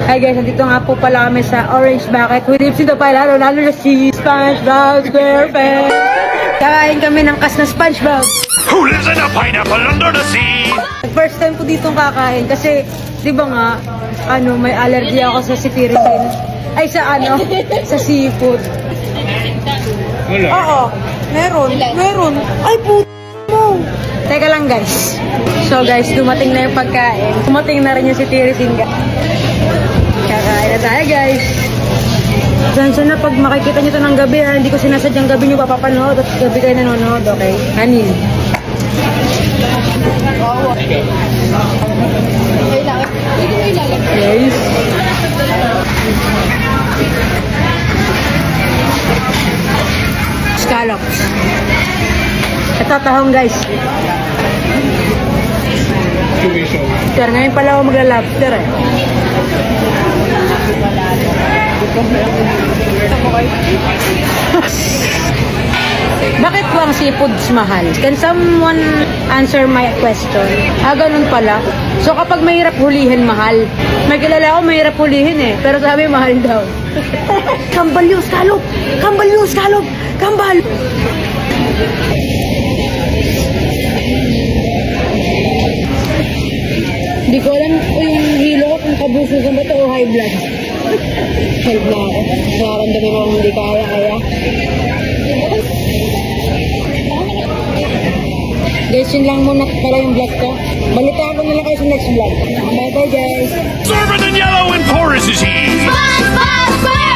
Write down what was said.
Hi guys, nandito nga po pala kami sa Orange Bucket with Ipsy the Pilot, lalo na si SpongeBob SquarePants. Kakain kami ng kas na SpongeBob. Who lives in a pineapple under the sea? First time ko ditong kakain kasi, di ba nga, may allergy ako sa sipiritin. Ay, sa sa seafood. Wala. Oo, meron. Ay, puto mo. Teka lang guys. So guys, dumating na yung pagkain. Dumating na rin yung sipiritin. Kakain na tayo guys. Sansa na pag makikita nyo ito ng gabi ha, hindi ko sinasadyang gabi nyo papapanood at gabi kayo nanonood, okay? Hanin. Guys. Scallops. Ito tahong guys. Sir, ngayon pala ako magla-lobster eh. Bakit po ang seafoods mahal? Can someone answer my question? Ganun pala. So kapag mahirap hulihin, mahal. May kilala ako mahirap hulihin eh. Pero sabi mahal daw. Kambal yung scallop! Kambal yung scallop! Kambal! Hindi ko alam yung hilo ko kung kabusugan ba ito o high blood. Help na ako. Nakaramdamin mo hindi kaya. Guys, yun lang muna pala yung vlog ko. Balitaan ko na lang kayo sa next vlog. Bye bye guys! Servant in yellow and porous is he. SpongeBob SquarePants!